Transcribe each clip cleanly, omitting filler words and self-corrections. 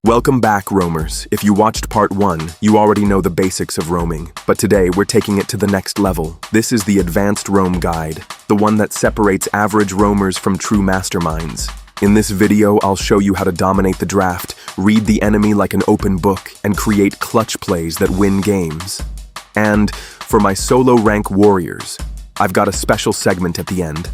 Welcome back, roamers. If you watched part 1, you already know the basics of roaming, but today we're taking it to the next level. This is the Advanced Roam Guide, the one that separates average roamers from true masterminds. In this video, I'll show you how to dominate the draft, read the enemy like an open book, and create clutch plays that win games. And for my solo rank warriors, I've got a special segment at the end.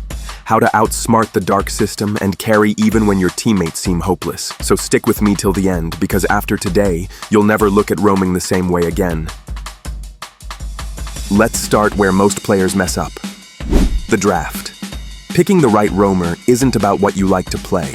How to outsmart the dark system and carry even when your teammates seem hopeless. So stick with me till the end, because after today, you'll never look at roaming the same way again. Let's start where most players mess up. The draft. Picking the right roamer isn't about what you like to play.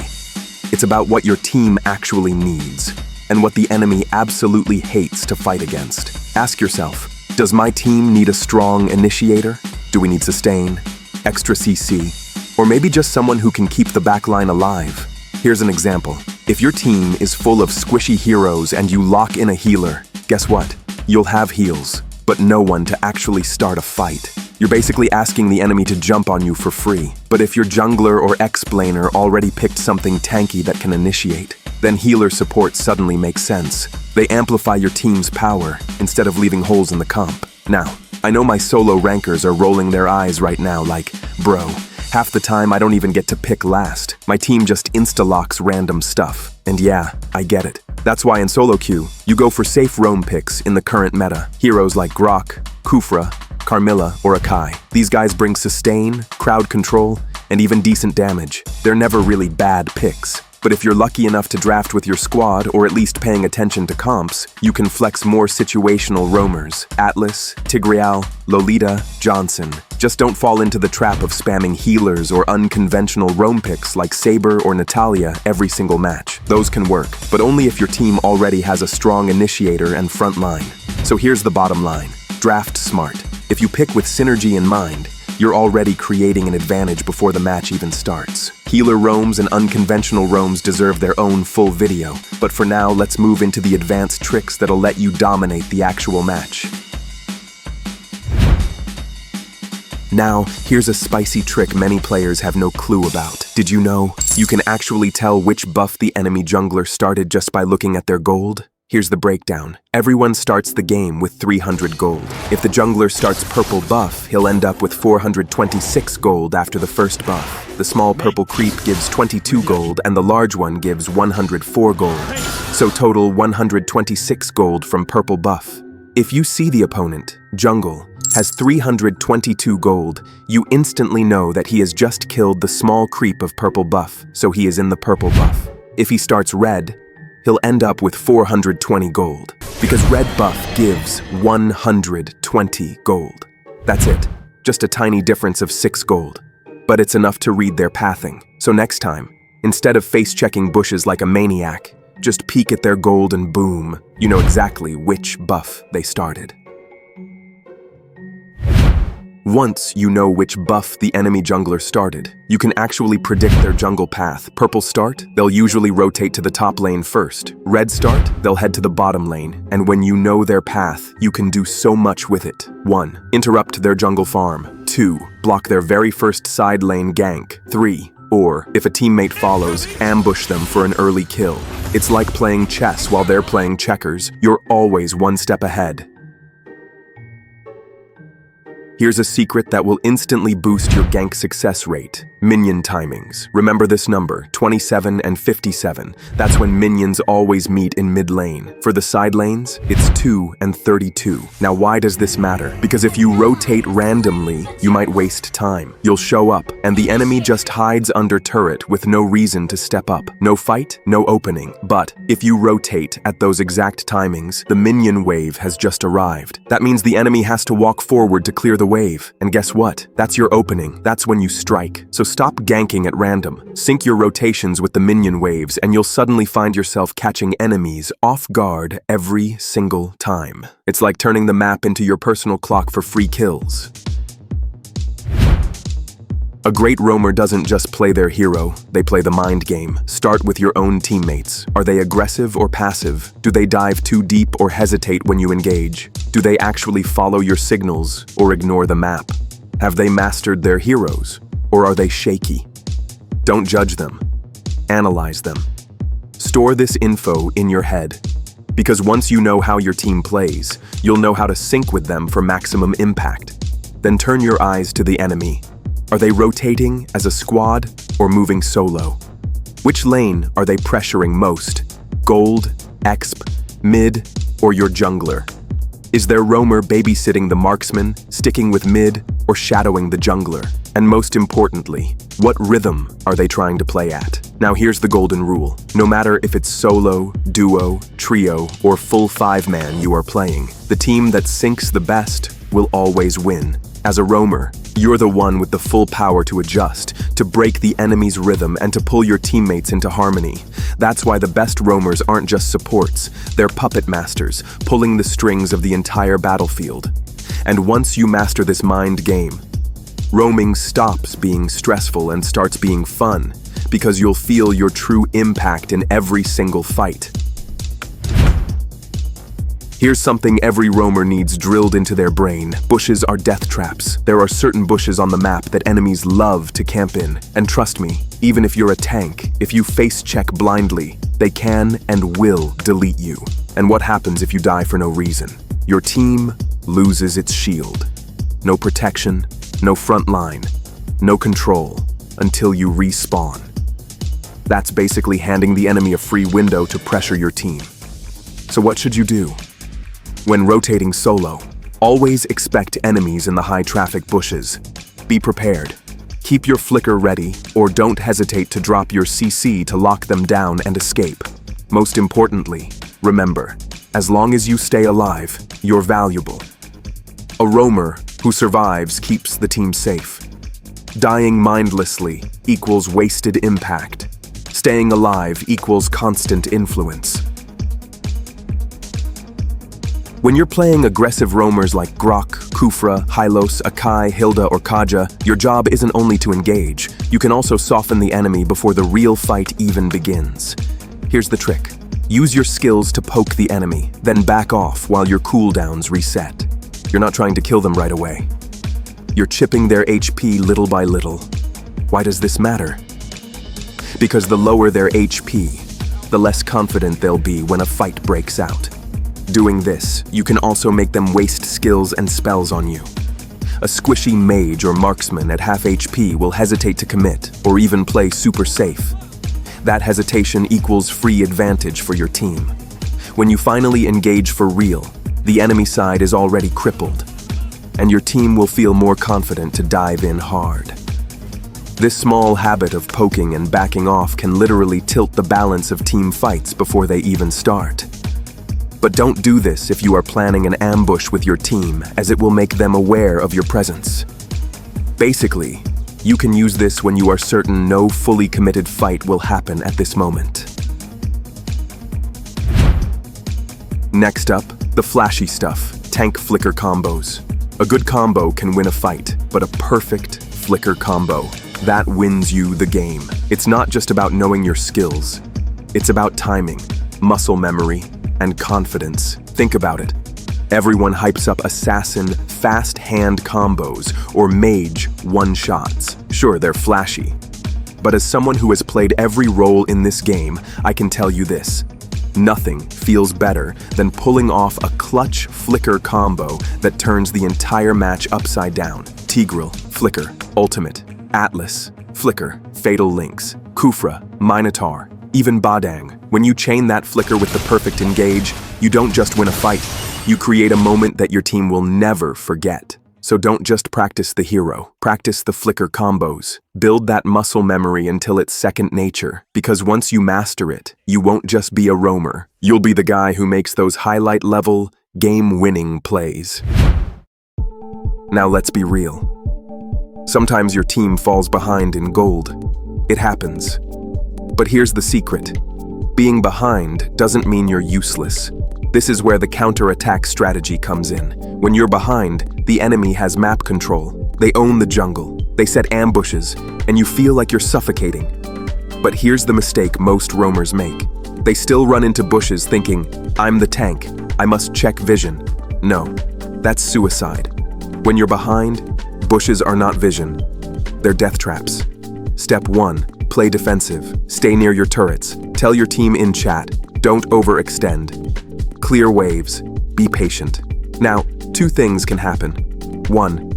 It's about what your team actually needs, and what the enemy absolutely hates to fight against. Ask yourself, does my team need a strong initiator? Do we need sustain, extra CC? Or maybe just someone who can keep the backline alive. Here's an example. If your team is full of squishy heroes and you lock in a healer, guess what? You'll have heals, but no one to actually start a fight. You're basically asking the enemy to jump on you for free. But if your jungler or X-blaner already picked something tanky that can initiate, then healer support suddenly makes sense. They amplify your team's power instead of leaving holes in the comp. Now, I know my solo rankers are rolling their eyes right now like, bro, half the time I don't even get to pick last. My team just insta-locks random stuff. And yeah, I get it. That's why in solo queue, you go for safe roam picks in the current meta. Heroes like Grok, Kufra, Carmilla, or Akai. These guys bring sustain, crowd control, and even decent damage. They're never really bad picks. But if you're lucky enough to draft with your squad, or at least paying attention to comps, you can flex more situational roamers. Atlas, Tigreal, Lolita, Johnson. Just don't fall into the trap of spamming healers or unconventional roam picks like Saber or Natalia every single match. Those can work, but only if your team already has a strong initiator and front line. So here's the bottom line. Draft smart. If you pick with synergy in mind, you're already creating an advantage before the match even starts. Healer roams and unconventional roams deserve their own full video, but for now, let's move into the advanced tricks that'll let you dominate the actual match. Now, here's a spicy trick many players have no clue about. Did you know? You can actually tell which buff the enemy jungler started just by looking at their gold. Here's the breakdown. Everyone starts the game with 300 gold. If the jungler starts purple buff, he'll end up with 426 gold after the first buff. The small purple creep gives 22 gold and the large one gives 104 gold. So total 126 gold from purple buff. If you see the opponent, jungle, has 322 gold, you instantly know that he has just killed the small creep of purple buff, so he is in the purple buff. If he starts red, he'll end up with 420 gold, because red buff gives 120 gold. That's it, just a tiny difference of 6 gold. But it's enough to read their pathing. So next time, instead of face-checking bushes like a maniac, just peek at their gold and boom, you know exactly which buff they started. Once you know which buff the enemy jungler started, you can actually predict their jungle path. Purple start, they'll usually rotate to the top lane first. Red start, they'll head to the bottom lane. And when you know their path, you can do so much with it. 1. Interrupt their jungle farm. 2. Block their very first side lane gank. 3. Or, if a teammate follows, ambush them for an early kill. It's like playing chess while they're playing checkers. You're always one step ahead. Here's a secret that will instantly boost your gank success rate. Minion timings. Remember this number, 27 and 57. That's when minions always meet in mid lane. For the side lanes, it's 2 and 32. Now why does this matter? Because if you rotate randomly, you might waste time. You'll show up, and the enemy just hides under turret with no reason to step up. No fight, no opening. But if you rotate at those exact timings, the minion wave has just arrived. That means the enemy has to walk forward to clear the wave. And guess what? That's your opening. That's when you strike. So stop ganking at random. Sync your rotations with the minion waves and you'll suddenly find yourself catching enemies off guard every single time. It's like turning the map into your personal clock for free kills. A great roamer doesn't just play their hero, they play the mind game. Start with your own teammates. Are they aggressive or passive? Do they dive too deep or hesitate when you engage? Do they actually follow your signals or ignore the map? Have they mastered their heroes, or are they shaky? Don't judge them. Analyze them. Store this info in your head, because once you know how your team plays, you'll know how to sync with them for maximum impact. Then turn your eyes to the enemy. Are they rotating as a squad or moving solo? Which lane are they pressuring most? Gold, exp, mid, or your jungler? Is their roamer babysitting the marksman, sticking with mid, or shadowing the jungler? And most importantly, what rhythm are they trying to play at? Now here's the golden rule. No matter if it's solo, duo, trio, or full 5-man you are playing, the team that syncs the best will always win. As a roamer, you're the one with the full power to adjust, to break the enemy's rhythm, and to pull your teammates into harmony. That's why the best roamers aren't just supports, they're puppet masters, pulling the strings of the entire battlefield. And once you master this mind game, roaming stops being stressful and starts being fun, because you'll feel your true impact in every single fight. Here's something every roamer needs drilled into their brain. Bushes are death traps. There are certain bushes on the map that enemies love to camp in. And trust me, even if you're a tank, if you face check blindly, they can and will delete you. And what happens if you die for no reason? Your team loses its shield. No protection, no front line, no control, until you respawn. That's basically handing the enemy a free window to pressure your team. So what should you do? When rotating solo, always expect enemies in the high-traffic bushes. Be prepared. Keep your flicker ready, or don't hesitate to drop your CC to lock them down and escape. Most importantly, remember, as long as you stay alive, you're valuable. A roamer who survives keeps the team safe. Dying mindlessly equals wasted impact. Staying alive equals constant influence. When you're playing aggressive roamers like Grok, Kufra, Hylos, Akai, Hilda, or Kaja, your job isn't only to engage, you can also soften the enemy before the real fight even begins. Here's the trick. Use your skills to poke the enemy, then back off while your cooldowns reset. You're not trying to kill them right away. You're chipping their HP little by little. Why does this matter? Because the lower their HP, the less confident they'll be when a fight breaks out. Doing this, you can also make them waste skills and spells on you. A squishy mage or marksman at half HP will hesitate to commit or even play super safe. That hesitation equals free advantage for your team. When you finally engage for real, the enemy side is already crippled, and your team will feel more confident to dive in hard. This small habit of poking and backing off can literally tilt the balance of team fights before they even start. But don't do this if you are planning an ambush with your team, as it will make them aware of your presence. Basically, you can use this when you are certain no fully committed fight will happen at this moment. Next up, the flashy stuff, tank flicker combos. A good combo can win a fight, but a perfect flicker combo, that wins you the game. It's not just about knowing your skills. It's about timing, muscle memory, and confidence. Think about it. Everyone hypes up assassin, fast hand combos, or mage one-shots. Sure, they're flashy. But as someone who has played every role in this game, I can tell you this. Nothing feels better than pulling off a clutch flicker combo that turns the entire match upside down. Tigreal, flicker, ultimate, Atlas, flicker, fatal links, Kufra, Minotaur, even Badang. When you chain that flicker with the perfect engage, you don't just win a fight, you create a moment that your team will never forget. So don't just practice the hero, practice the flicker combos. Build that muscle memory until it's second nature, because once you master it, you won't just be a roamer. You'll be the guy who makes those highlight level, game-winning plays. Now let's be real. Sometimes your team falls behind in gold. It happens. But here's the secret. Being behind doesn't mean you're useless. This is where the counterattack strategy comes in. When you're behind, the enemy has map control. They own the jungle. They set ambushes, and you feel like you're suffocating. But here's the mistake most roamers make. They still run into bushes thinking, I'm the tank, I must check vision. No, that's suicide. When you're behind, bushes are not vision. They're death traps. Step 1, Play defensive. Stay near your turrets. Tell your team in chat. Don't overextend. Clear waves. Be patient. Now, two things can happen. One,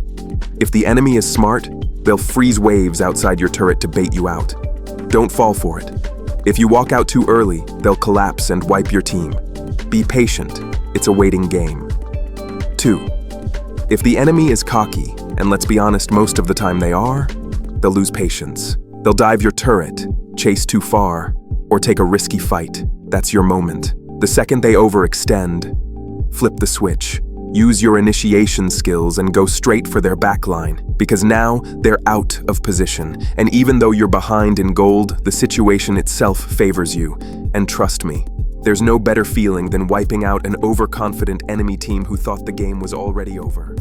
if the enemy is smart, they'll freeze waves outside your turret to bait you out. Don't fall for it. If you walk out too early, they'll collapse and wipe your team. Be patient. It's a waiting game. Two, if the enemy is cocky, and let's be honest, most of the time they are, they'll lose patience. They'll dive your turret, chase too far, or take a risky fight. That's your moment. The second they overextend, flip the switch. Use your initiation skills and go straight for their backline, because now they're out of position. And even though you're behind in gold, the situation itself favors you. And trust me, there's no better feeling than wiping out an overconfident enemy team who thought the game was already over.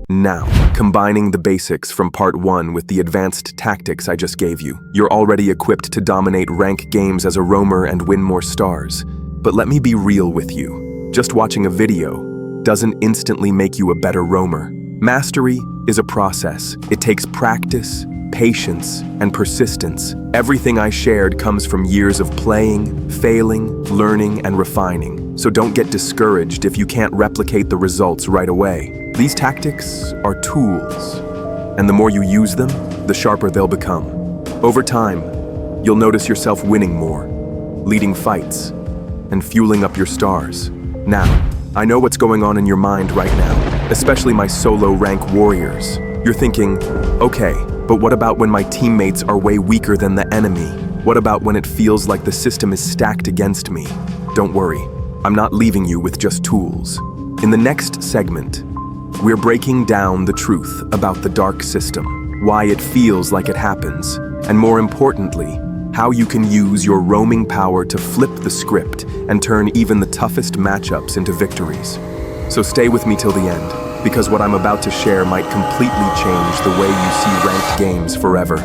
Now, combining the basics from part 1 with the advanced tactics I just gave you, you're already equipped to dominate rank games as a roamer and win more stars. But let me be real with you. Just watching a video doesn't instantly make you a better roamer. Mastery is a process. It takes practice, patience, and persistence. Everything I shared comes from years of playing, failing, learning, and refining. So don't get discouraged if you can't replicate the results right away. These tactics are tools, and the more you use them, the sharper they'll become. Over time, you'll notice yourself winning more, leading fights, and fueling up your stars. Now, I know what's going on in your mind right now, especially my solo rank warriors. You're thinking, okay, but what about when my teammates are way weaker than the enemy? What about when it feels like the system is stacked against me? Don't worry, I'm not leaving you with just tools. In the next segment, we're breaking down the truth about the dark system, why it feels like it happens, and more importantly, how you can use your roaming power to flip the script and turn even the toughest matchups into victories. So stay with me till the end, because what I'm about to share might completely change the way you see ranked games forever.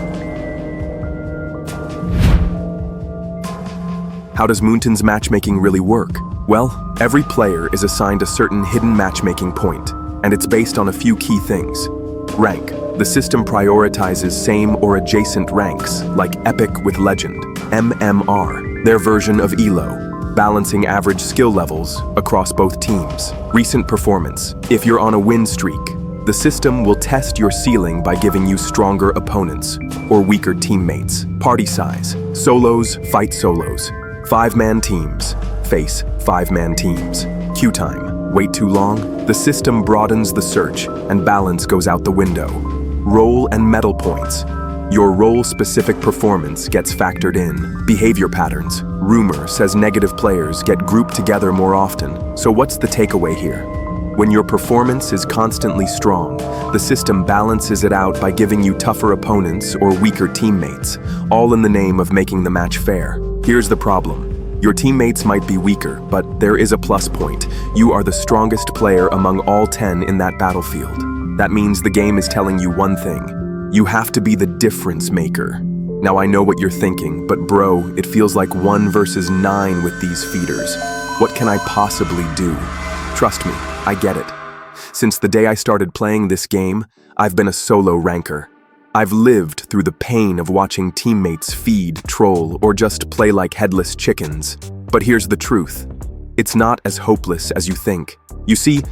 How does Moonton's matchmaking really work? Well, every player is assigned a certain hidden matchmaking point, and it's based on a few key things. Rank. The system prioritizes same or adjacent ranks, like Epic with Legend, MMR, their version of ELO, balancing average skill levels across both teams. Recent performance. If you're on a win streak, the system will test your ceiling by giving you stronger opponents or weaker teammates. Party size. Solos fight solos. 5-man teams face 5-man teams. Queue time. Wait too long? The system broadens the search and balance goes out the window. Role and medal points. Your role-specific performance gets factored in. Behavior patterns. Rumor says negative players get grouped together more often. So what's the takeaway here? When your performance is constantly strong, the system balances it out by giving you tougher opponents or weaker teammates, all in the name of making the match fair. Here's the problem. Your teammates might be weaker, but there is a plus point. You are the strongest player among all 10 in that battlefield. That means the game is telling you one thing. You have to be the difference maker. Now I know what you're thinking, but bro, it feels like 1 versus 9 with these feeders. What can I possibly do? Trust me, I get it. Since the day I started playing this game, I've been a solo ranker. I've lived through the pain of watching teammates feed, troll, or just play like headless chickens. But here's the truth. It's not as hopeless as you think. You see,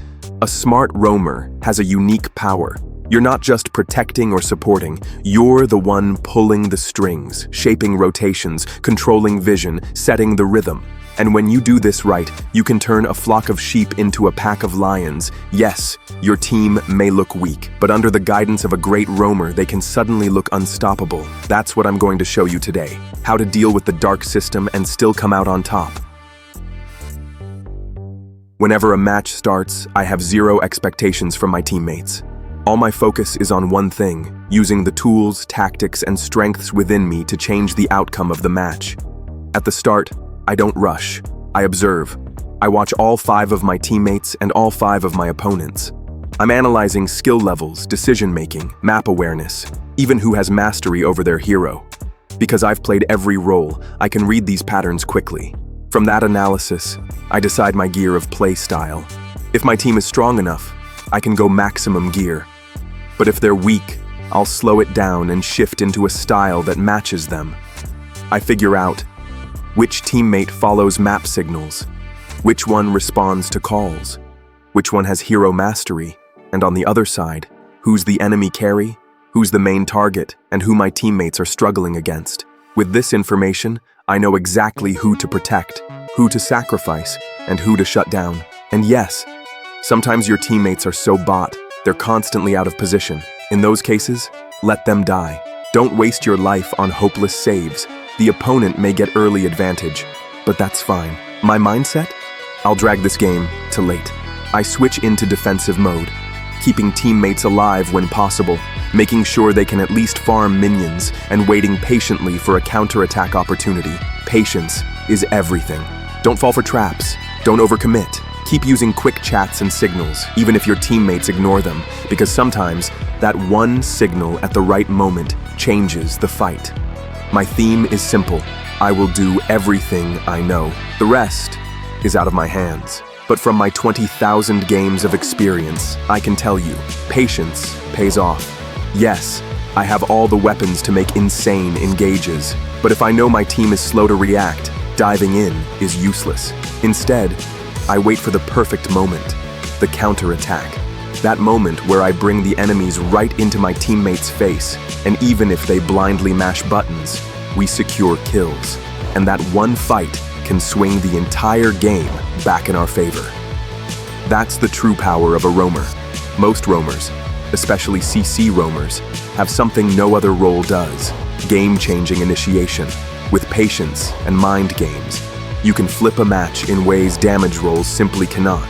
a smart roamer has a unique power. You're not just protecting or supporting, you're the one pulling the strings, shaping rotations, controlling vision, setting the rhythm. And when you do this right, you can turn a flock of sheep into a pack of lions. Yes, your team may look weak, but under the guidance of a great roamer, they can suddenly look unstoppable. That's what I'm going to show you today. How to deal with the dark system and still come out on top. Whenever a match starts, I have zero expectations from my teammates. All my focus is on one thing, using the tools, tactics, and strengths within me to change the outcome of the match. At the start, I don't rush. I observe. I watch all 5 of my teammates and all 5 of my opponents. I'm analyzing skill levels, decision-making, map awareness, even who has mastery over their hero. Because I've played every role, I can read these patterns quickly. From that analysis, I decide my gear of play style. If my team is strong enough, I can go maximum gear. But if they're weak, I'll slow it down and shift into a style that matches them. I figure out which teammate follows map signals, which one responds to calls, which one has hero mastery, and on the other side, who's the enemy carry, who's the main target, and who my teammates are struggling against. With this information, I know exactly who to protect, who to sacrifice, and who to shut down. And yes, sometimes your teammates are so bot, they're constantly out of position. In those cases, let them die. Don't waste your life on hopeless saves. The opponent may get early advantage, but that's fine. My mindset? I'll drag this game to late. I switch into defensive mode, keeping teammates alive when possible, making sure they can at least farm minions, and waiting patiently for a counterattack opportunity. Patience is everything. Don't fall for traps. Don't overcommit. Keep using quick chats and signals, even if your teammates ignore them, because sometimes that one signal at the right moment changes the fight. My theme is simple. I will do everything I know. The rest is out of my hands. But from my 20,000 games of experience, I can tell you, patience pays off. Yes, I have all the weapons to make insane engages, but if I know my team is slow to react, diving in is useless. Instead, I wait for the perfect moment, the counterattack. That moment where I bring the enemies right into my teammate's face, and even if they blindly mash buttons, we secure kills. And that one fight can swing the entire game back in our favor. That's the true power of a roamer. Most roamers, especially CC roamers, have something no other role does: game-changing initiation. With patience and mind games, you can flip a match in ways damage rolls simply cannot.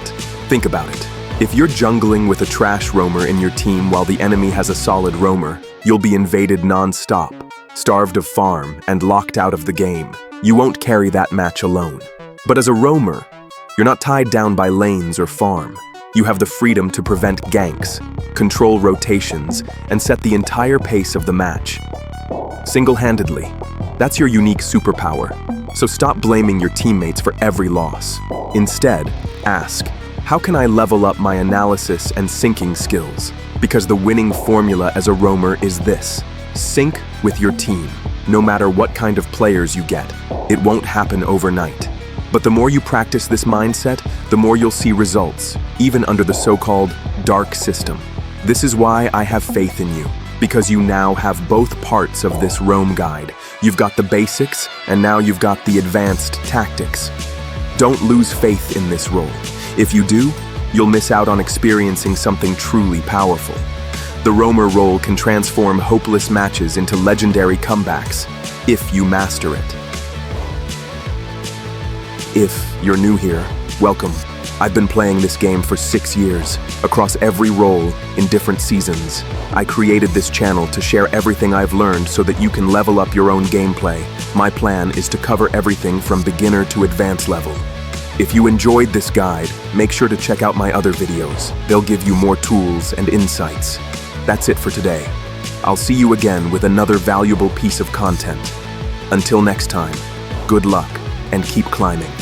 Think about it. If you're jungling with a trash roamer in your team while the enemy has a solid roamer, you'll be invaded non-stop, starved of farm, and locked out of the game. You won't carry that match alone. But as a roamer, you're not tied down by lanes or farm. You have the freedom to prevent ganks, control rotations, and set the entire pace of the match. Single-handedly. That's your unique superpower. So stop blaming your teammates for every loss. Instead, ask, how can I level up my analysis and syncing skills? Because the winning formula as a roamer is this: sync with your team, no matter what kind of players you get. It won't happen overnight. But the more you practice this mindset, the more you'll see results, even under the so-called dark system. This is why I have faith in you, because you now have both parts of this roam guide. You've got the basics, and now you've got the advanced tactics. Don't lose faith in this role. If you do, you'll miss out on experiencing something truly powerful. The roamer role can transform hopeless matches into legendary comebacks, if you master it. If you're new here, welcome. I've been playing this game for 6 years, across every role, in different seasons. I created this channel to share everything I've learned so that you can level up your own gameplay. My plan is to cover everything from beginner to advanced level. If you enjoyed this guide, make sure to check out my other videos. They'll give you more tools and insights. That's it for today. I'll see you again with another valuable piece of content. Until next time, good luck and keep climbing.